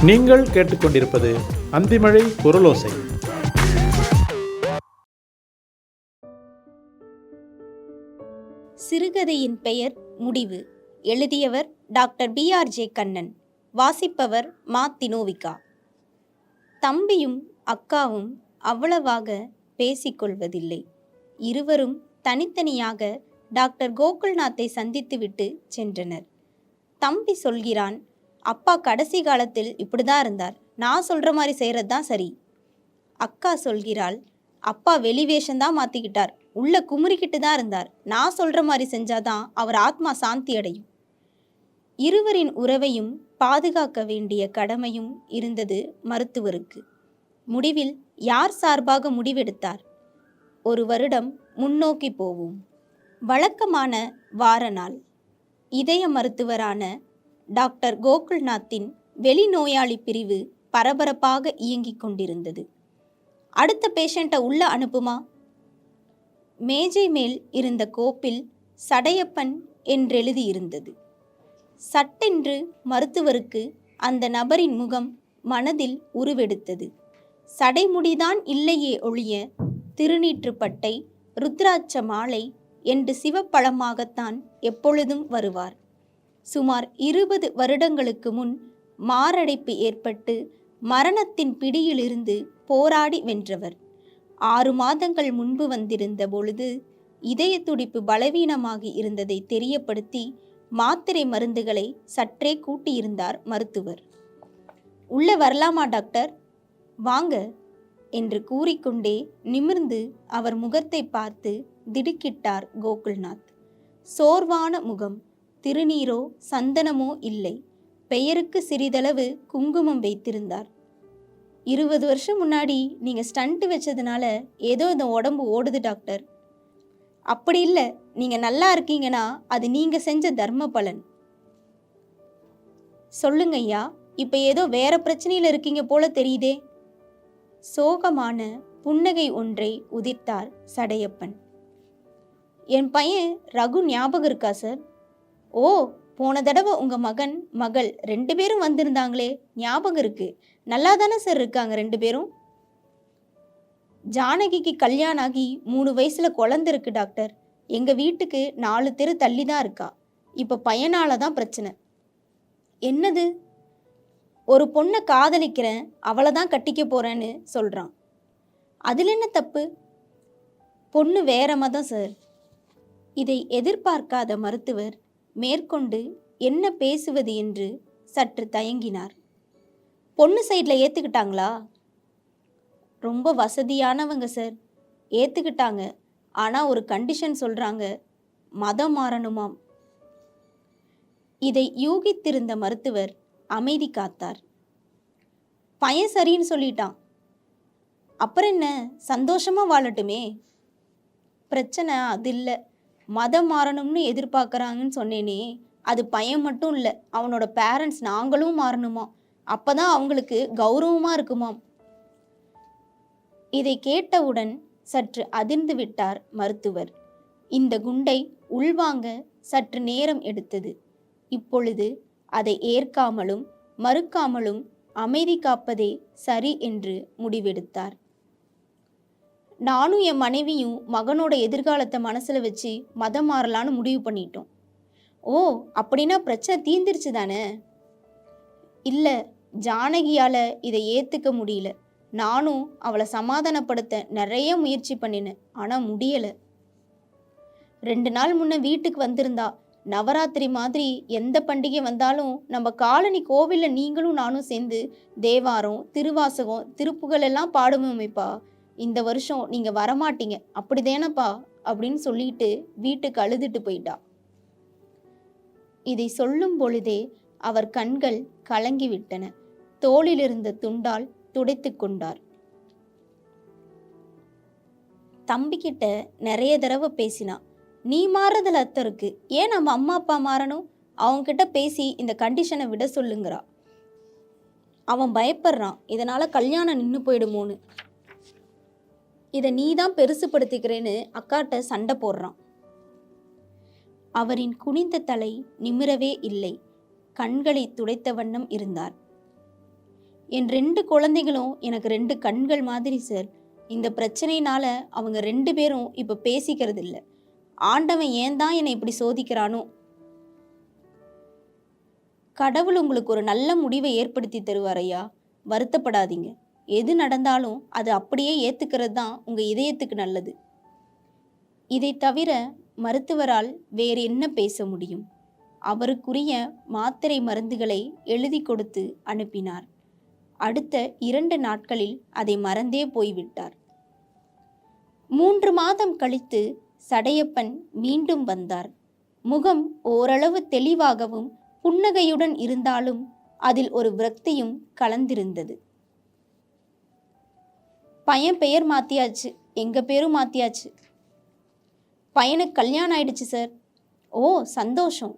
நீங்கள் கேட்டுக்கொண்டிருப்பது அந்திமழை குரலோசை. சிறுகதையின் பெயர் முடிவு. எழுதியவர் டாக்டர் BRJ கண்ணன். வாசிப்பவர் மா. தினோவிகா. தம்பியும் அக்காவும் அவ்வளவாக பேசிக்கொள்வதில்லை. இருவரும் தனித்தனியாக டாக்டர் கோகுல்நாத்தை சந்தித்துவிட்டு சென்றனர். தம்பி சொல்கிறான், அப்பா கடைசி காலத்தில் இப்படிதான் இருந்தார், நான் சொல்ற மாதிரி செய்கிறது தான் சரி. அக்கா சொல்கிறாள், அப்பா வெளி வேஷம்தான் மாற்றிக்கிட்டார், உள்ள குமுறிக்கிட்டு தான் இருந்தார், நான் சொல்கிற மாதிரி செஞ்சாதான் அவர் ஆத்மா சாந்தி அடையும். இருவரின் உறவையும் பாதுகாக்க வேண்டிய கடமையும் இருந்தது மருத்துவருக்கு. முடிவில் யார் சார்பாக முடிவெடுத்தார்? 1 வருடம் முன்னோக்கி போவோம். வழக்கமான வார நாள். இதய மருத்துவரான டாக்டர் கோகுல்நாத்தின் வெளிநோயாளி பிரிவு பரபரப்பாக இயங்கிக் கொண்டிருந்தது. அடுத்த பேஷண்ட்டை உள்ள அனுப்புமா? மேஜை மேல் இருந்த கோப்பில் சடையப்பன் என்றெழுதியிருந்தது. சட்டென்று மருத்துவருக்கு அந்த நபரின் முகம் மனதில் உருவெடுத்தது. சடைமுடிதான் இல்லையே ஒழிய திருநீற்றுப்பட்டை, ருத்ராட்ச மாலை என்று சிவப்பழமாகத்தான் எப்பொழுதும் வருவார். சுமார் 20 வருடங்களுக்கு முன் மாரடைப்பு ஏற்பட்டு மரணத்தின் பிடியிலிருந்து போராடி வென்றவர். 6 மாதங்கள் முன்பு வந்திருந்த பொழுது இதய துடிப்பு பலவீனமாகி இருந்ததை தெரியப்படுத்தி மாத்திரை மருந்துகளை சற்றே கூட்டியிருந்தார் மருத்துவர். உள்ள வரலாமா டாக்டர்? வாங்க என்று கூறிக்கொண்டே நிமிர்ந்து அவர் முகத்தை பார்த்து திடுக்கிட்டார் கோகுல்நாத். சோர்வான முகம். திருநீரோ சந்தனமோ இல்லை. பெயருக்கு சிறிதளவு குங்குமம் வைத்திருந்தார். 20 வருஷம் முன்னாடி நீங்கள் ஸ்டண்ட் வச்சதுனால ஏதோ இந்த உடம்பு ஓடுது டாக்டர். அப்படி இல்லை, நீங்கள் நல்லா இருக்கீங்கன்னா அது நீங்கள் செஞ்ச தர்ம பலன். சொல்லுங்க ஐயா, இப்போ ஏதோ வேற பிரச்சனையில் இருக்கீங்க போல தெரியுதே. சோகமான புன்னகை ஒன்றை உதிர்த்தார் சடையப்பன். என் பையன் ரகு ஞாபகம் இருக்கா சார்? ஓ, போன தடவை உங்கள் மகன் மகள் 2 பேரும் வந்திருந்தாங்களே, ஞாபகம் இருக்கு. நல்லா தானே சார் இருக்காங்க 2 பேரும்? ஜானகிக்கு கல்யாணம் ஆகி 3 வயசுல குழந்தை இருக்கு டாக்டர். எங்கள் வீட்டுக்கு 4 தெரு தள்ளி தான் இருக்கா. இப்போ பையனால தான் பிரச்சனை. என்னது? ஒரு பொண்ணை காதலிக்கிறேன், அவளை தான் கட்டிக்க போறேன்னு சொல்கிறான். அதில் என்ன தப்பு? பொண்ணு வேற மதம் சார். இதை எதிர்பார்க்காத மருத்துவர் மேற்கொண்டு என்ன பேசுவது என்று சற்று தயங்கினார். பொண்ணு சைடில் ஏற்றுக்கிட்டாங்களா? ரொம்ப வசதியானவங்க சார், ஏற்றுக்கிட்டாங்க. ஆனால் ஒரு கண்டிஷன் சொல்கிறாங்க, மதம் மாறணுமாம். இதை யூகித்திருந்த மருத்துவர் அமைதி காத்தார். பையன் சரின்னு சொல்லிட்டான், அப்புறம் என்ன, சந்தோஷமாக வாழட்டுமே. பிரச்சனை அது இல்லை, மதம் மாறணும்னு எதிர்பார்க்குறாங்கன்னு சொன்னேனே, அது பையன் மட்டும் இல்லை, அவனோட பேரண்ட்ஸ் நாங்களும் மாறணுமா. அப்போ தான் அவங்களுக்கு கௌரவமாக இருக்குமாம். இதை கேட்டவுடன் சற்று அதிர்ந்து விட்டார் மருத்துவர். இந்த குண்டை உள்வாங்க சற்று நேரம் எடுத்தது. இப்பொழுது அதை ஏற்காமலும் மறுக்காமலும் அமைதி காப்பதே சரி என்று முடிவெடுத்தார். நானும் என் மனைவியும் மகனோட எதிர்காலத்தை மனசில் வச்சு மதம் மாறலான்னு முடிவு பண்ணிட்டோம். ஓ, அப்படின்னா பிரச்சனை தீர்ந்துருச்சு தானே? இல்லை, ஜானகியால் இதை ஏற்றுக்க முடியல. நானும் அவளை சமாதானப்படுத்த நிறைய முயற்சி பண்ணினேன், ஆனால் முடியலை. 2 நாள் முன்ன வீட்டுக்கு வந்திருந்தா. நவராத்திரி மாதிரி எந்த பண்டிகை வந்தாலும் நம்ம காலனி கோவிலில் நீங்களும் நானும் சேர்ந்து தேவாரம், திருவாசகம், திருப்புகள் எல்லாம் பாடுவோமேப்பா. இந்த வருஷம் நீங்கள் வரமாட்டீங்க, அப்படிதேனப்பா அப்படின்னு சொல்லிட்டு வீட்டுக்கு அழுதுட்டு போயிட்டா. இதை சொல்லும் பொழுதே அவர் கண்கள் கலங்கிவிட்டன. தோளிலிருந்த துண்டால் துடைத்து கொண்டார். தம்பிக்கிட்ட நிறைய தடவை பேசினா, நீ மாறுறதுல அர்த்தம் இருக்கு, ஏன் நம்ம அம்மா அப்பா மாறணும்? அவங்கக்கிட்ட பேசி இந்த கண்டிஷனை விட சொல்லுங்கிறா. அவன் பயப்படுறான், இதனால் கல்யாணம் நின்று போயிடுமோன்னு. இதை நீ தான் பெருசுப்படுத்திக்கிறேன்னு அக்காட்ட சண்டை போடுறான். அவரின் குனிந்த தலை நிமிரவே இல்லை. கண்களை துடைத்த வண்ணம் இருந்தார். என் 2 குழந்தைகளும் எனக்கு 2 கண்கள் மாதிரி சார். இந்த பிரச்சனையினால அவங்க 2 பேரும் இப்ப பேசிக்கிறது இல்ல. ஆண்டவன் ஏன் தான் என்னை இப்படி சோதிக்கிறானோ? கடவுள் உங்களுக்கு ஒரு நல்ல முடிவை ஏற்படுத்தி தருவார் ஐயா. வருத்தப்படாதீங்க. எது நடந்தாலும் அது அப்படியே ஏத்துக்கிறது தான் உங்க இதயத்துக்கு நல்லது. இதை தவிர மருத்துவரால் வேறு என்ன பேச முடியும்? அவருக்குரிய மாத்திரை மருந்துகளை எழுதி கொடுத்து அனுப்பினார். அடுத்த 2 நாட்களில் அதை மறந்தே போய்விட்டார். 3 மாதம் கழித்து சடையப்பன் மீண்டும் வந்தார். முகம் ஓரளவு தெளிவாகவும் புன்னகையுடன் இருந்தாலும் அதில் ஒரு விரக்தியும் கலந்திருந்தது. பையன் பெயர் மாத்தியாச்சு, எங்க பேரும் மாத்தியாச்சு. பையனுக்கு கல்யாணம் ஆயிடுச்சு சார். ஓ, சந்தோஷம்.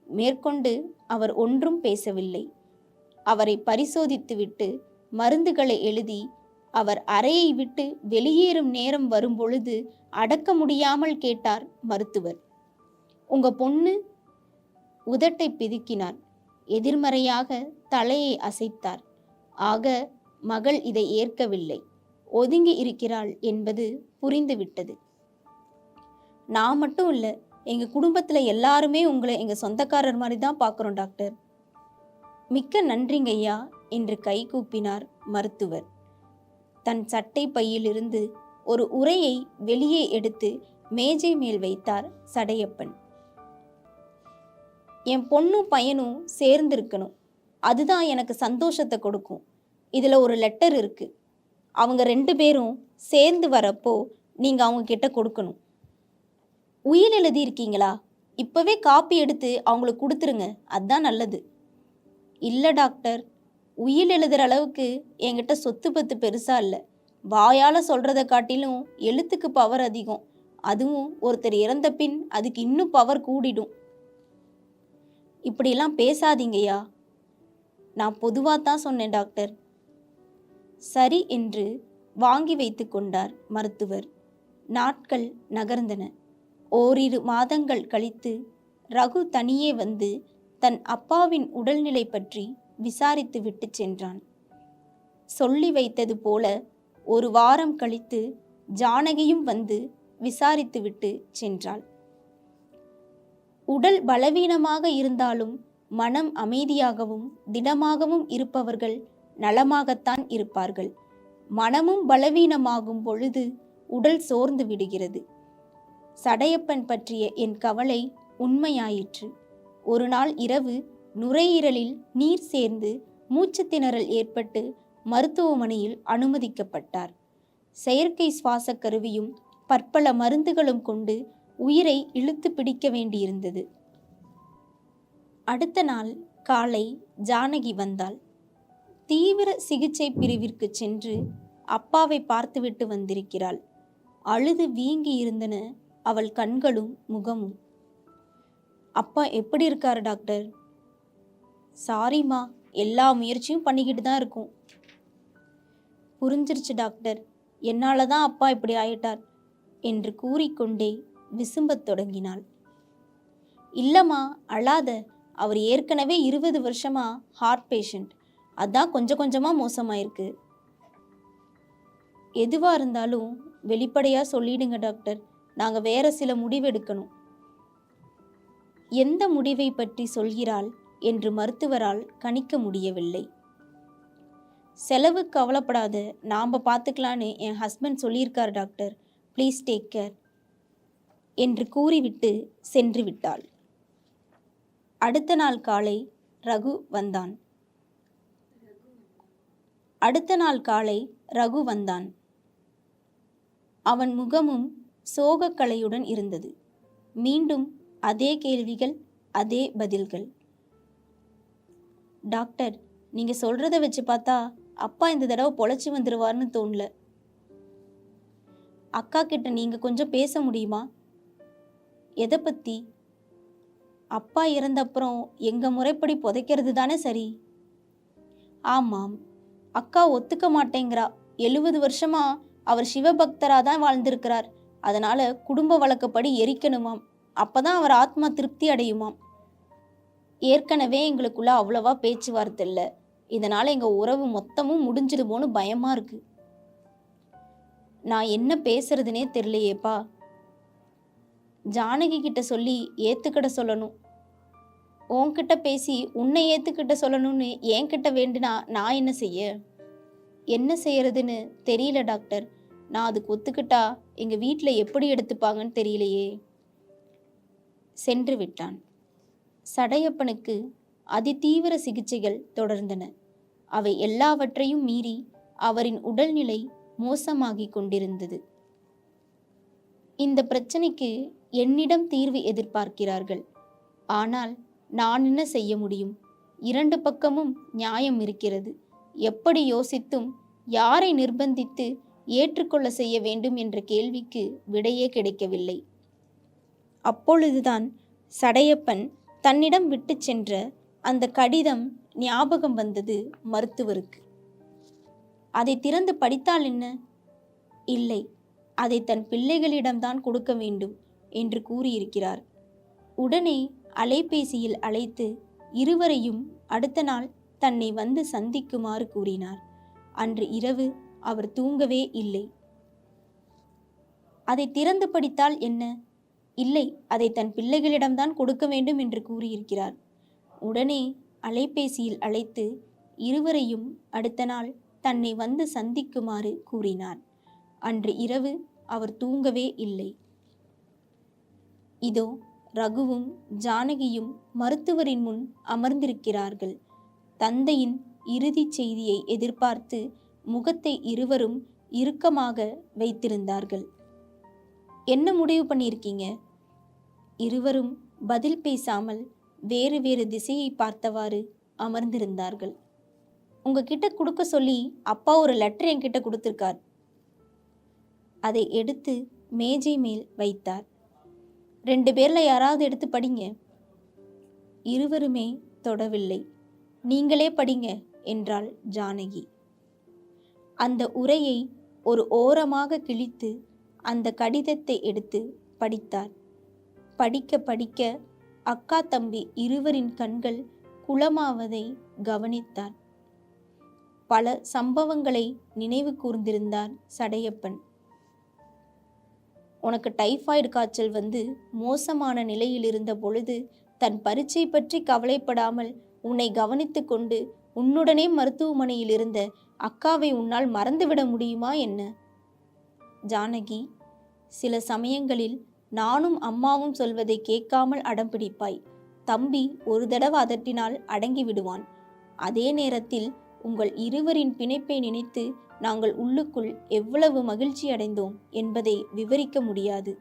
மேற்கொண்டு அவர் ஒன்றும் பேசவில்லை. அவரை பரிசோதித்துவிட்டு மருந்துகளை எழுதி அவர் அறையை விட்டு வெளியேறும் நேரம் வரும்பொழுது அடக்க முடியாமல் கேட்டார் மருத்துவர், உங்க பொண்ணு? உதட்டை பிதுக்கினார். எதிர்மறையாக தலையை அசைத்தார். ஆக மகள் இதை ஏற்கவில்லை, ஒதுங்கி இருக்கிறாள் என்பது புரிந்துவிட்டது. நான் மட்டும் இல்லை, எங்கள் குடும்பத்தில் எல்லாருமே உங்களை எங்கள் சொந்தக்காரர் மாதிரி தான் பார்க்குறோம் டாக்டர். மிக்க நன்றிங்க ஐயா என்று கை கூப்பினார் மருத்துவர். தன் சட்டை பையிலிருந்து ஒரு உரையை வெளியே எடுத்து மேஜை மேல் வைத்தார் சடையப்பன். என் பொண்ணும் பையனும் சேர்ந்திருக்கணும், அதுதான் எனக்கு சந்தோஷத்தை கொடுக்கும். இதில் ஒரு லெட்டர் இருக்கு. அவங்க 2 பேரும் சேர்ந்து வரப்போ நீங்கள் அவங்க கிட்ட கொடுக்கணும். உயில் எழுதியிருக்கீங்களா? இப்போவே காப்பி எடுத்து அவங்களுக்கு கொடுத்துருங்க, அதுதான் நல்லது. இல்லை டாக்டர், உயில் எழுதுகிற அளவுக்கு என்கிட்ட சொத்து பத்து பெருசாக இல்லை. வாயால் சொல்கிறத காட்டிலும் எழுத்துக்கு பவர் அதிகம். அதுவும் ஒருத்தர் இறந்த பின் அதுக்கு இன்னும் பவர் கூடிடும். இப்படியெல்லாம் பேசாதீங்கய்யா. நான் பொதுவாக தான் சொன்னேன் டாக்டர். சரி என்று வாங்கி வைத்து கொண்டார் மருத்துவர். நாட்கள் நகர்ந்தன. ஓரிரு மாதங்கள் கழித்து ரகு தனியே வந்து தன் அப்பாவின் உடல்நிலை பற்றி விசாரித்து விட்டு சென்றான். சொல்லி வைத்தது போல 1 வாரம் கழித்து ஜானகியும் வந்து விசாரித்து விட்டு சென்றாள். உடல் பலவீனமாக இருந்தாலும் மனம் அமைதியாகவும் திடமாகவும் இருப்பவர்கள் நலமாகத்தான் இருப்பார்கள். மனமும் பலவீனமாகும் பொழுது உடல் சோர்ந்து விடுகிறது. சடையப்பன் பற்றிய என் கவலை உண்மையாயிற்று. ஒரு நாள் இரவு நுரையீரலில் நீர் சேர்ந்து மூச்சு திணறல் ஏற்பட்டு மருத்துவமனையில் அனுமதிக்கப்பட்டார். செயற்கை சுவாச கருவியும் பற்பல மருந்துகளும் கொண்டு உயிரை இழுத்து பிடிக்க வேண்டியிருந்தது. அடுத்த நாள் காலை ஜானகி வந்தாள். தீவிர சிகிச்சை பிரிவிற்கு சென்று அப்பாவை பார்த்துவிட்டு வந்திருக்கிறாள். அழுது வீங்கி இருந்தன அவள் கண்களும் முகமும். அப்பா எப்படி இருக்காரு டாக்டர்? சாரிம்மா, எல்லா முயற்சியும் பண்ணிக்கிட்டு தான் இருக்கும். புரிஞ்சிருச்சு டாக்டர், என்னால தான் அப்பா இப்படி ஆயிட்டார் என்று கூறிக்கொண்டே விசும்பத் தொடங்கினாள். இல்லம்மா, அழாத. அவர் ஏற்கனவே 20 வருஷமா ஹார்ட் பேஷண்ட். அதான் கொஞ்சம் கொஞ்சமா மோசமாயிருக்கு. எதுவா இருந்தாலும் வெளிப்படையா சொல்லிடுங்க டாக்டர், நாங்க வேற சில முடிவெடுக்கணும். எந்த முடிவை பற்றி சொல்கிறாள் என்று மருத்துவரால் கணிக்க முடியவில்லை. செலவு கவலைப்படாத, நாம பார்த்துக்கலான்னு என் ஹஸ்பண்ட் சொல்லியிருக்கார் டாக்டர், ப்ளீஸ் டேக் கேர் என்று கூறிவிட்டு சென்று விட்டாள். அடுத்த நாள் காலை ரகு வந்தான். அவன் முகமும் சோகக்கலையுடன் இருந்தது. மீண்டும் அதே கேள்விகள், அதே பதில்கள். டாக்டர், நீங்க சொல்றத வச்சு பார்த்தா அப்பா இந்த தடவை பொழைச்சி வந்துருவார்னு தோணல. அக்கா கிட்ட நீங்க கொஞ்சம் பேச முடியுமா? எதை பத்தி? அப்பா இறந்தப்புறம் எங்க முறைப்படி புதைக்கிறது தானே சரி? ஆமாம், அக்கா ஒத்துக்க மாட்டேங்கிறா. 70 வருஷமா அவர் சிவபக்தரா தான் வாழ்ந்திருக்கிறார். அதனால குடும்ப வழக்கப்படி எரிக்கணுமாம். அப்பதான் அவர் ஆத்மா திருப்தி அடையுமாம். ஏற்கனவே எங்களுக்குள்ள அவ்வளவா பேச்சுவார்த்தை இல்லை. இதனால் எங்கள் உறவு மொத்தமும் முடிஞ்சிடுமோன்னு பயமாக இருக்கு. நான் என்ன பேசுறதுனே தெரியலையேப்பா. ஜானகி கிட்ட சொல்லி ஏற்றுக்கிட சொல்லணும். உன்கிட்ட பேசி உன்னை ஏற்றுக்கிட்ட சொல்லணும்னு என்கிட்ட வேண்டுனா நான் என்ன செய்ய? என்ன செய்யறதுன்னு தெரியல டாக்டர். நான் அதுக்கு ஒத்துக்கிட்டா எங்கள் வீட்டில் எப்படி எடுத்துப்பாங்கன்னு தெரியலையே. சென்று விட்டான். சடையப்பனுக்கு அதிதீவிர சிகிச்சைகள் தொடர்ந்தன. அவை எல்லாவற்றையும் மீறி அவரின் உடல்நிலை மோசமாகிக் கொண்டிருந்தது. இந்த பிரச்சனைக்கு என்னிடம் தீர்வு எதிர்பார்க்கிறார்கள். ஆனால் நான் என்ன செய்ய முடியும்? இரண்டு பக்கமும் நியாயம் இருக்கிறது. எப்படி யோசித்தும் யாரை நிர்பந்தித்து ஏற்றுக்கொள்ள செய்ய வேண்டும் என்ற கேள்விக்கு விடையே கிடைக்கவில்லை. அப்பொழுதுதான் சடையப்பன் தன்னிடம் விட்டு சென்ற அந்த கடிதம் ஞாபகம் வந்தது மருத்துவருக்கு. அதை திறந்து படித்தால் என்ன? இல்லை, அதை தன் பிள்ளைகளிடம்தான் கொடுக்க வேண்டும் என்று கூறியிருக்கிறார். உடனே அலைபேசியில் அழைத்து இருவரையும் அடுத்த நாள் தன்னை வந்து சந்திக்குமாறு கூறினார். அன்று இரவு அவர் தூங்கவே இல்லை. அதை திறந்து படித்தால் என்ன? இல்லை, அதை தன் பிள்ளைகளிடம்தான் கொடுக்க வேண்டும் என்று கூறியிருக்கிறார். உடனே அலைபேசியில் அழைத்து இருவரையும் அடுத்த நாள் தன்னை வந்து சந்திக்குமாறு கூறினார். அன்று இரவு அவர் தூங்கவே இல்லை. இதோ ரகுவும் ஜானகியும் மருத்துவரின் முன் அமர்ந்திருக்கிறார்கள். தந்தையின் இறுதி செய்தியை எதிர்பார்த்து முகத்தை இருவரும் இறுக்கமாக வைத்திருந்தார்கள். என்ன முடிவு பண்ணியிருக்கீங்க? இருவரும் பதில் பேசாமல் வேறு வேறு திசையை பார்த்தவாறு அமர்ந்திருந்தார்கள். உங்ககிட்ட கொடுக்க சொல்லி அப்பா ஒரு லெட்டர் என்கிட்ட கொடுத்துருக்கார். அதை எடுத்து மேஜை மேல் வைத்தார். 2 பேர்ல யாராவது எடுத்து படிங்க. இருவருமே தொடவில்லை. நீங்களே படிங்க என்றாள் ஜானகி. அந்த உரையை ஒரு ஓரமாக கிழித்து அந்த கடிதத்தை எடுத்து படித்தார். படிக்க படிக்க அக்கா தம்பி இருவரின் கண்கள் குளமாவதை கவனித்தார். பல சம்பவங்களை நினைவு கூர்ந்திருந்தார் சடையப்பன். உனக்கு டைபாய்டு காய்ச்சல் வந்து மோசமான நிலையில் இருந்த பொழுது தன் பரீட்சை பற்றி கவலைப்படாமல் உன்னை கவனித்து கொண்டு உன்னுடனே மருத்துவமனையில் இருந்த அக்காவை உன்னால் மறந்துவிட முடியுமா என்ன? ஜானகி, சில சமயங்களில் நானும் அம்மாவும் சொல்வதை கேட்காமல் அடம்பிடிப்பாய். தம்பி ஒரு தடவை அதட்டினால் அடங்கி விடுவான். அதே நேரத்தில் உங்கள் இருவரின் பிணைப்பை நினைத்து நாங்கள் உள்ளுக்குள் எவ்வளவு மகிழ்ச்சி அடைந்தோம் என்பதை விவரிக்க முடியாது.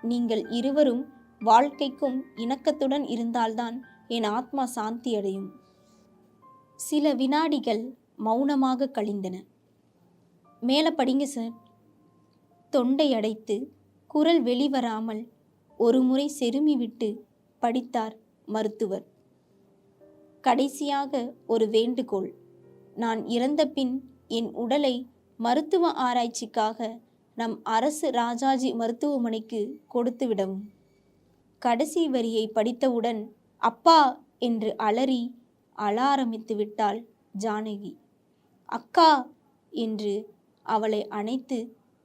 நீங்கள் இருவரும் வாழ்க்கைக்கும் இணக்கத்துடன் இருந்தால்தான் என் ஆத்மா சாந்தி அடையும். சில வினாடிகள் மௌனமாக கழிந்தன. மேல படிங்க சார். தொண்டை அடைத்து குரல் வெளிவராமல் ஒரு முறை செருமி விட்டு படித்தார் மருத்துவர். கடைசியாக ஒரு வேண்டுகோள். நான் இறந்த பின் என் உடலை மருத்துவ ஆராய்ச்சிக்காக நம் அரசு ராஜாஜி மருத்துவமனைக்கு கொடுத்து விடவும். கடைசி வரியை படித்தவுடன் அப்பா என்று அலறி அழ ஆரம்பித்து விட்டாள் ஜானகி. அக்கா என்று அவளை அணைத்து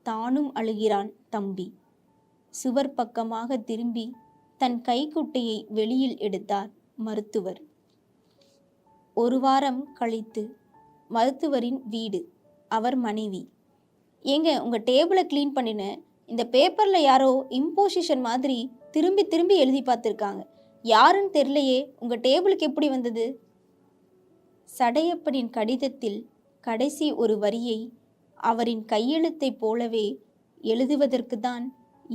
தானும் அழுகிறான் தம்பி. சுவர் பக்கமாக திரும்பி தன் கைக்குட்டையை வெளியில் எடுத்தார் மருத்துவர். 1 வாரம் கழித்து மருத்துவரின் வீடு. அவர் மனைவி, ஏங்க உங்கள் டேபிளை க்ளீன் பண்ணினேன். இந்த பேப்பரில் யாரோ இம்போசிஷன் மாதிரி திரும்பி திரும்பி எழுதி பார்த்துருக்காங்க. யாருன்னு தெரியலையே, உங்கள் டேபிளுக்கு எப்படி வந்தது? சடையப்பனின் கடிதத்தில் கடைசி ஒரு வரியை அவரின் கையெழுத்தைப் போலவே எழுதுவதற்கு தான்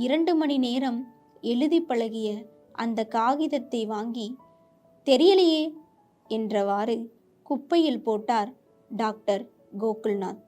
2 மணி நேரம் எழுதி பழகிய அந்த காகிதத்தை வாங்கி தெரியலையே என்றவாறு குப்பையில் போட்டார் டாக்டர் கோகுல்நாத்.